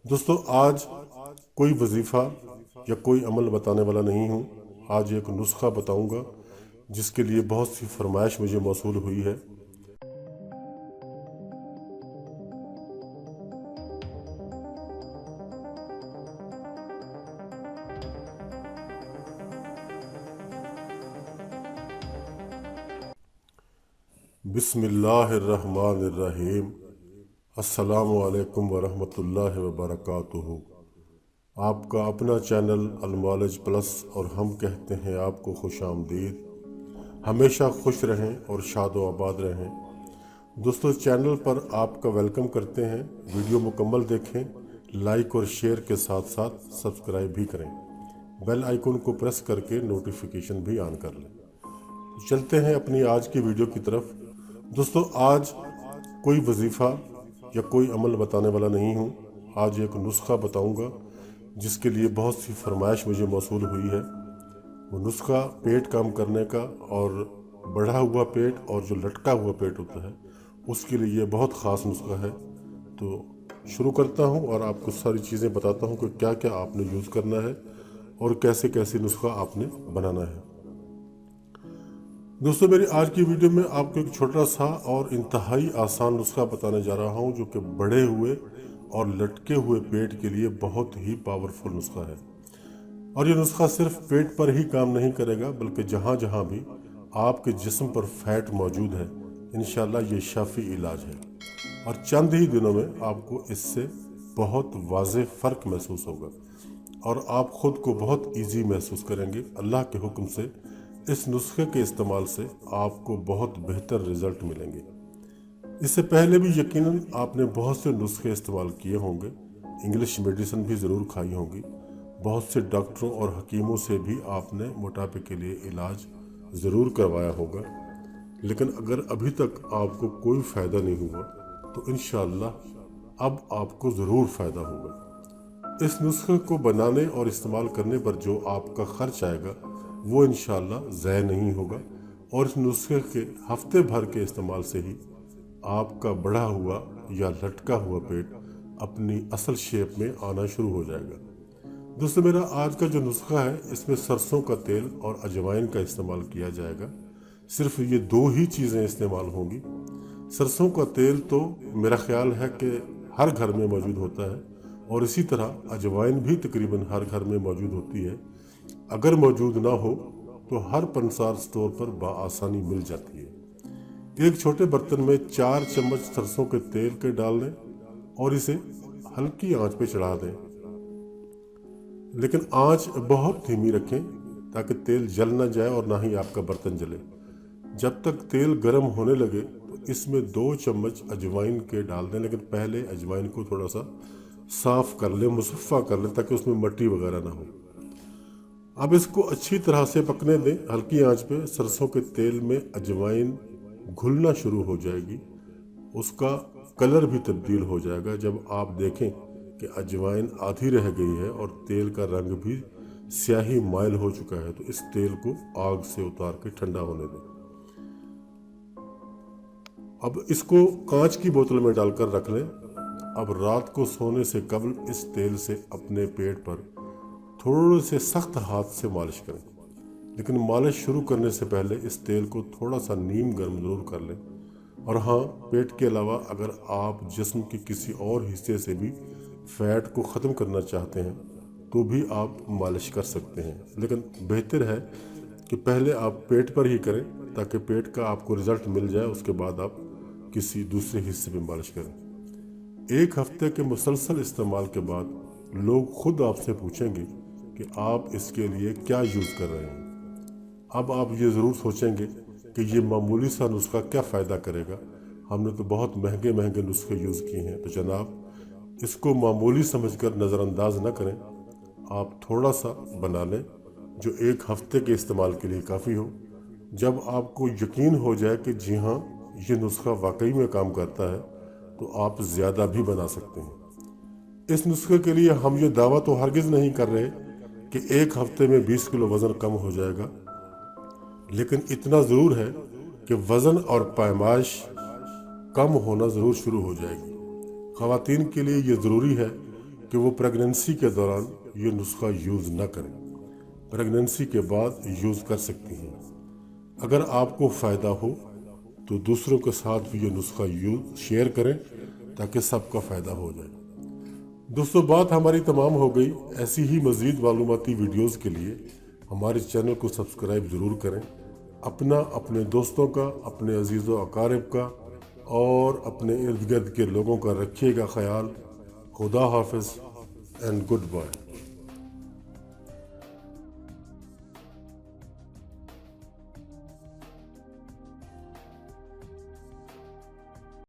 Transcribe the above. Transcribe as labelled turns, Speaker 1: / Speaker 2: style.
Speaker 1: दोस्तों आज कोई वजीफ़ा या कोई अमल बताने वाला नहीं हूँ। आज एक नुस्खा बताऊँगा जिसके लिए बहुत सी फरमाइश मुझे मौसूल हुई है। बिस्मिल्लाहिर्रहमानिर्रहीम। अस्सलामु अलैकुम वरहमतुल्लाहि वबरकातुहू। आपका अपना चैनल अलनॉलेज प्लस और हम कहते हैं आपको खुश आमदीद। हमेशा खुश रहें और शाद व आबाद रहें। दोस्तों चैनल पर आपका वेलकम करते हैं। वीडियो मुकम्मल देखें, लाइक और शेयर के साथ साथ सब्सक्राइब भी करें। बेल आइकन को प्रेस करके नोटिफिकेशन भी ऑन कर लें। चलते हैं अपनी आज की वीडियो की तरफ। दोस्तों आज कोई वजीफ़ा या कोई अमल बताने वाला नहीं हूँ। आज एक नुस्खा बताऊँगा जिसके लिए बहुत सी फरमाइश मुझे मौसूल हुई है। वो नुस्खा पेट काम करने का और बढ़ा हुआ पेट और जो लटका हुआ पेट होता है उसके लिए ये बहुत ख़ास नुस्खा है। तो शुरू करता हूँ और आपको सारी चीज़ें बताता हूँ कि क्या क्या आपने यूज़ करना है और कैसे कैसे नुस्खा आपने बनाना है। दोस्तों मेरी आज की वीडियो में आपको एक छोटा सा और इंतहाई आसान नुस्खा बताने जा रहा हूँ जो कि बढ़े हुए और लटके हुए पेट के लिए बहुत ही पावरफुल नुस्खा है। और ये नुस्खा सिर्फ पेट पर ही काम नहीं करेगा बल्कि जहाँ जहाँ भी आपके जिस्म पर फैट मौजूद है इंशाल्लाह ये शाफी इलाज है। और चंद ही दिनों में आपको इससे बहुत वाज़ेह फ़र्क महसूस होगा और आप ख़ुद को बहुत ईजी महसूस करेंगे। अल्लाह के हुक्म से इस नुस्खे के इस्तेमाल से आपको बहुत बेहतर रिज़ल्ट मिलेंगे। इससे पहले भी यकीनन आपने बहुत से नुस्खे इस्तेमाल किए होंगे, इंग्लिश मेडिसिन भी ज़रूर खाई होंगी, बहुत से डॉक्टरों और हकीमों से भी आपने मोटापे के लिए इलाज ज़रूर करवाया होगा। लेकिन अगर अभी तक आपको कोई फ़ायदा नहीं हुआ तो इंशाअल्लाह अब आपको ज़रूर फ़ायदा होगा। इस नुस्खे को बनाने और इस्तेमाल करने पर जो आपका ख़र्च आएगा वो इंशाअल्लाह ज़ाय नहीं होगा और इस नुस्खे के हफ्ते भर के इस्तेमाल से ही आपका बढ़ा हुआ या लटका हुआ पेट अपनी असल शेप में आना शुरू हो जाएगा। दोस्तों मेरा आज का जो नुस्खा है इसमें सरसों का तेल और अजवाइन का इस्तेमाल किया जाएगा। सिर्फ ये दो ही चीज़ें इस्तेमाल होंगी। सरसों का तेल तो मेरा ख्याल है कि हर घर में मौजूद होता है और इसी तरह अजवाइन भी तकरीबन हर घर में मौजूद होती है। अगर मौजूद ना हो तो हर पंसार स्टोर पर बआसानी मिल जाती है। एक छोटे बर्तन में 4 चम्मच सरसों के तेल के डाल दें और इसे हल्की आंच पे चढ़ा दें, लेकिन आंच बहुत धीमी रखें ताकि तेल जल ना जाए और ना ही आपका बर्तन जले। जब तक तेल गर्म होने लगे तो इसमें 2 चम्मच अजवाइन के डाल दें, लेकिन पहले अजवाइन को थोड़ा सा साफ़ कर लें, मुसफ़ा कर लें ताकि उसमें मट्टी वगैरह ना हो। अब इसको अच्छी तरह से पकने दें हल्की आंच पे। सरसों के तेल में अजवाइन घुलना शुरू हो जाएगी, उसका कलर भी तब्दील हो जाएगा। जब आप देखें कि अजवाइन आधी रह गई है और तेल का रंग भी स्याही माइल हो चुका है तो इस तेल को आग से उतार के ठंडा होने दें। अब इसको कांच की बोतल में डालकर रख लें। अब रात को सोने से कबल इस तेल से अपने पेट पर थोड़े से सख्त हाथ से मालिश करें, लेकिन मालिश शुरू करने से पहले इस तेल को थोड़ा सा नीम गर्म ज़रूर कर लें। और हाँ, पेट के अलावा अगर आप जिस्म के किसी और हिस्से से भी फैट को ख़त्म करना चाहते हैं तो भी आप मालिश कर सकते हैं, लेकिन बेहतर है कि पहले आप पेट पर ही करें ताकि पेट का आपको रिज़ल्ट मिल जाए, उसके बाद आप किसी दूसरे हिस्से में मालिश करें। 1 हफ्ते के मुसलसल इस्तेमाल के बाद लोग खुद आपसे पूछेंगे कि आप इसके लिए क्या यूज़ कर रहे हैं। अब आप ये ज़रूर सोचेंगे कि ये मामूली सा नुस्खा क्या फ़ायदा करेगा, हमने तो बहुत महंगे महंगे नुस्खे यूज़ किए हैं। तो जनाब इसको मामूली समझकर नज़रअंदाज न करें। आप थोड़ा सा बना लें जो 1 हफ्ते के इस्तेमाल के लिए काफ़ी हो। जब आपको यकीन हो जाए कि जी हाँ ये नुस्खा वाकई में काम करता है तो आप ज़्यादा भी बना सकते हैं। इस नुस्खे के लिए हम ये दावा तो हरगिज़ नहीं कर रहे कि 1 हफ्ते में 20 किलो वज़न कम हो जाएगा, लेकिन इतना ज़रूर है कि वज़न और पैमाइश कम होना ज़रूर शुरू हो जाएगी। ख़वातीन के लिए ये ज़रूरी है कि کہ وہ प्रेगनेंसी के दौरान ये नुस्खा यूज़ ना करें, प्रेगनेंसी के बाद यूज़ कर सकती हैं। अगर आपको फ़ायदा हो तो दूसरों के साथ भी ये नुस्खा शेयर करें ताकि सबका फ़ायदा हो जाए। दोस्तों, बात हमारी तमाम हो गई। ऐसी ही मज़ीद मालूमाती वीडियोज़ के लिए हमारे चैनल को सब्सक्राइब ज़रूर करें। अपना, अपने दोस्तों का, अपने अजीज़ व अकारिब का और अपने इर्द गिर्द के लोगों का रखिएगा ख्याल। खुदा हाफिज़ एंड गुड बाय।